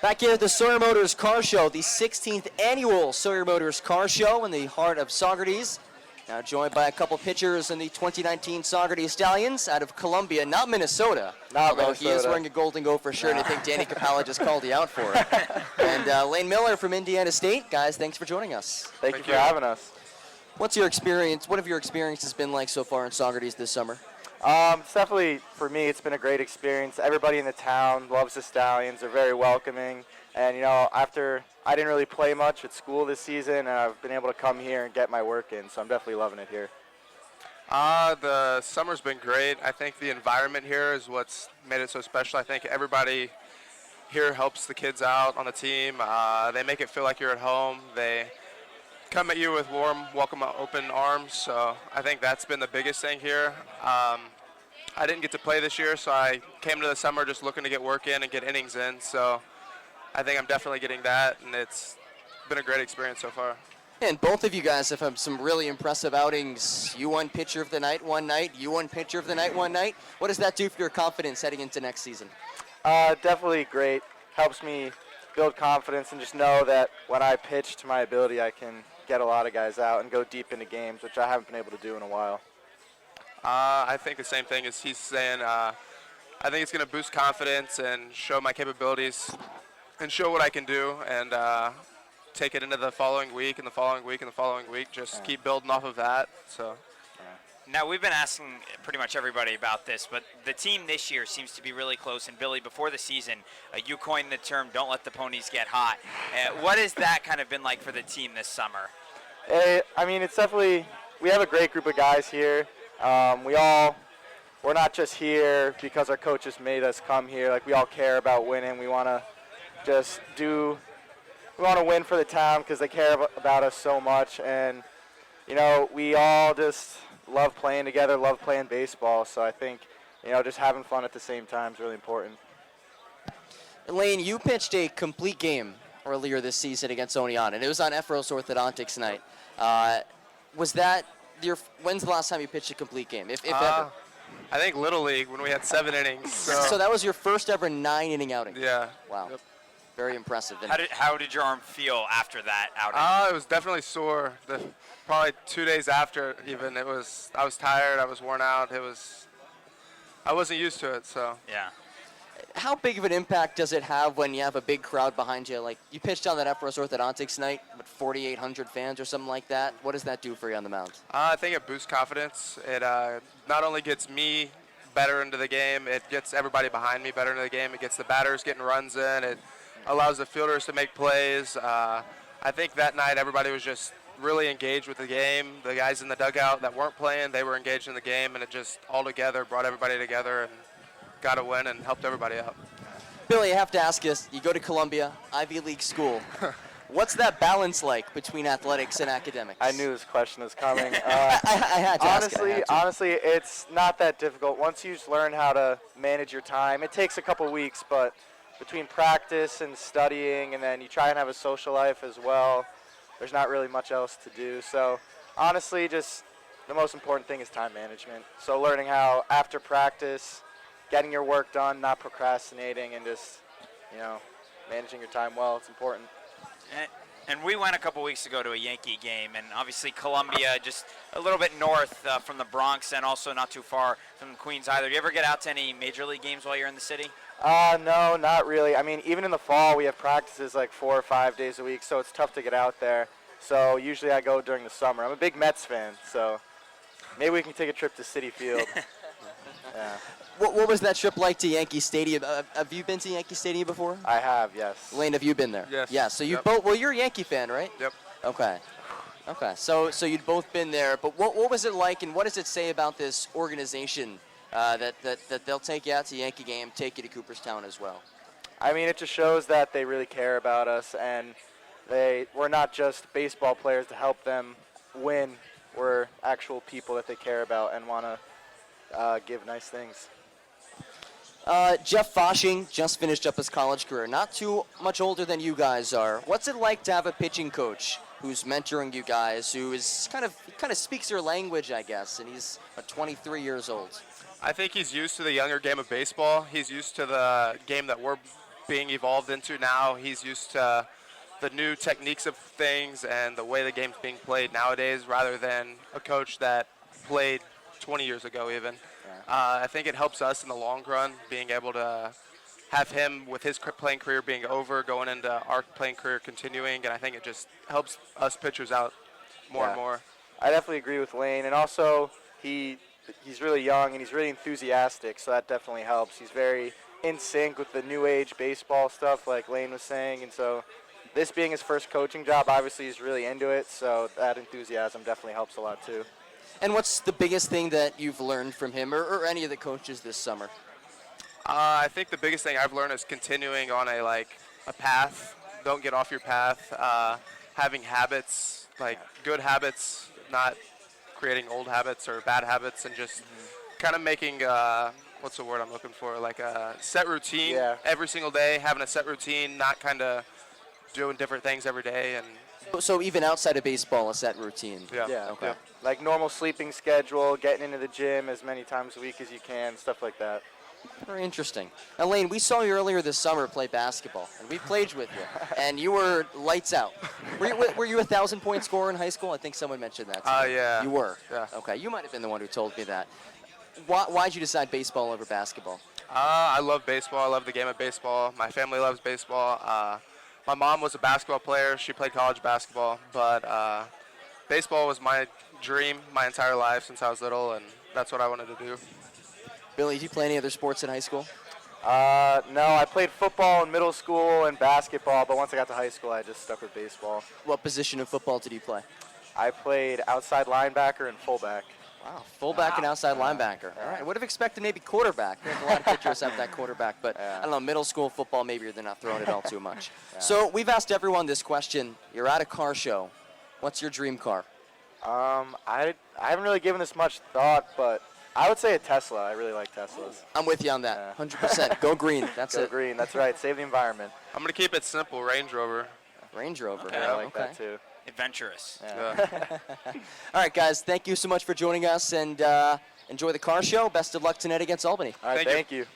Back here at the Sawyer Motors Car Show, the 16th annual Sawyer Motors Car Show in the heart of Saugerties. Now joined by a couple pitchers in the 2019 Saugerties Stallions out of Columbia, not Minnesota. Although he is wearing a Golden Gopher shirt, and I think Danny Capella just called you out for it. And Lane Miller from Indiana State. Guys, thanks for joining us. Thank you for having us. What's your experience? What have your experiences been like so far in Saugerties this summer? It's definitely, for me, it's been a great experience. Everybody in the town loves the Stallions. They're very welcoming. And, you know, after I didn't really play much at school this season, and I've been able to come here and get my work in, so I'm definitely loving it here. The summer's been great. I think the environment here is what's made it so special. I think everybody here helps the kids out on the team. They make it feel like you're at home. They come at you with warm, welcome, open arms. So I think that's been the biggest thing here. I didn't get to play this year, so I came to the summer just looking to get work in and get innings in. So I think I'm definitely getting that, and it's been a great experience so far. And both of you guys have had some really impressive outings. You won pitcher of the night one night. You won pitcher of the night one night. What does that do for your confidence heading into next season? Definitely great. Helps me build confidence and just know that when I pitch to my ability, I can get a lot of guys out and go deep into games, which I haven't been able to do in a while. I think the same thing as he's saying. I think it's going to boost confidence and show my capabilities and show what I can do, and take it into the following week and the following week and the following week. Just keep building off of that. So. Now, we've been asking pretty much everybody about this, but the team this year seems to be really close. And, Billy, before the season, you coined the term, don't let the ponies get hot. What has that kind of been like for the team this summer? I mean, it's definitely, we have a great group of guys here. We're not just here because our coaches made us come here. Like, we all care about winning. We want to just we want to win for the town because they care about us so much. And, you know, we all just love playing together, love playing baseball. So I think, you know, just having fun at the same time is really important. Lane, you pitched a complete game earlier this season against Oneonta, and it was on Ephros's Orthodontics night. Was that when's the last time you pitched a complete game, if ever? I think Little League when we had 7 innings. So that was your first ever 9-inning outing? Yeah. Wow. Yep. Very impressive. How did your arm feel after that outing? It was definitely sore. Probably 2 days after even, I was tired, I was worn out. I wasn't used to it, so. Yeah. How big of an impact does it have when you have a big crowd behind you? Like, you pitched on that Ephros's Orthodontics night with 4,800 fans or something like that. What does that do for you on the mound? I think it boosts confidence. It not only gets me better into the game, it gets everybody behind me better into the game. It gets the batters getting runs in. It allows the fielders to make plays. I think that night everybody was just really engaged with the game. The guys in the dugout that weren't playing, they were engaged in the game, and it just all together brought everybody together and got a win and helped everybody out. Billy, I have to ask you, you go to Columbia, Ivy League school. What's that balance like between athletics and academics? I knew this question was coming. I had to ask it. Honestly, it's not that difficult. Once you just learn how to manage your time, it takes a couple weeks, but between practice and studying, and then you try and have a social life as well, there's not really much else to do. So honestly, just the most important thing is time management. So learning how, after practice, getting your work done, not procrastinating, and just, you know, managing your time well, it's important. And we went a couple weeks ago to a Yankee game, and obviously Columbia, just a little bit north from the Bronx, and also not too far from Queens either. Do you ever get out to any major league games while you're in the city? No, not really. I mean, even in the fall, we have practices like 4 or 5 days a week, so it's tough to get out there. So usually I go during the summer. I'm a big Mets fan, so maybe we can take a trip to Citi Field. Yeah. What was that trip like to Yankee Stadium? Have you been to Yankee Stadium before? I have, yes. Lane, have you been there? Yes. Yeah, so you both, well, you're a Yankee fan, right? Yep. Okay. So you'd both been there, but what was it like, and what does it say about this organization that they'll take you out to Yankee game, take you to Cooperstown as well? I mean, it just shows that they really care about us, and we're not just baseball players to help them win. We're actual people that they care about and want to give nice things. Jeff Foshing just finished up his college career, not too much older than you guys are. What's it like to have a pitching coach who's mentoring you guys, who is kind of speaks your language, I guess, and he's 23 years old? I think he's used to the younger game of baseball. He's used to the game that we're being evolved into now. He's used to the new techniques of things and the way the game's being played nowadays rather than a coach that played 20 years ago even. I think it helps us in the long run being able to have him with his playing career being over, going into our playing career continuing, and I think it just helps us pitchers out more and more. I definitely agree with Lane, and also he's really young and he's really enthusiastic, so that definitely helps. He's very in sync with the new age baseball stuff, like Lane was saying, and so this being his first coaching job, obviously he's really into it, so that enthusiasm definitely helps a lot too. And what's the biggest thing that you've learned from him or any of the coaches this summer? I think the biggest thing I've learned is continuing on a path. Don't get off your path. Having habits, like good habits, not creating old habits or bad habits, and just kind of making what's the word I'm looking for? Like a set routine every single day. Having a set routine, not kind of doing different things every day. And So even outside of baseball, a set routine. Yeah. Okay. Like normal sleeping schedule, getting into the gym as many times a week as you can, stuff like that. Very interesting. Elaine, we saw you earlier this summer play basketball, and we played with you, and you were lights out. Were you a 1,000-point scorer in high school? I think someone mentioned that to me. Yeah. You were? Yeah. Okay, you might have been the one who told me that. Why'd you decide baseball over basketball? I love baseball. I love the game of baseball. My family loves baseball. My mom was a basketball player. She played college basketball, but baseball was my dream my entire life since I was little, and that's what I wanted to do. Billy, did you play any other sports in high school? No, I played football in middle school and basketball, but once I got to high school, I just stuck with baseball. What position of football did you play? I played outside linebacker and fullback. Wow, fullback and outside linebacker. All right, I would have expected maybe quarterback. I think a lot of pitchers have that quarterback, but I don't know, middle school football, maybe they're not throwing it all too much. So we've asked everyone this question. You're at a car show. What's your dream car? I haven't really given this much thought, but I would say a Tesla. I really like Teslas. I'm with you on that, 100%. Go green, that's Go it. green, that's right. Save the environment. I'm going to keep it simple, Range Rover. Range Rover. I like that too. Adventurous. Yeah. All right, guys, thank you so much for joining us, and enjoy the car show. Best of luck tonight against Albany. All right, Thank you. thank you.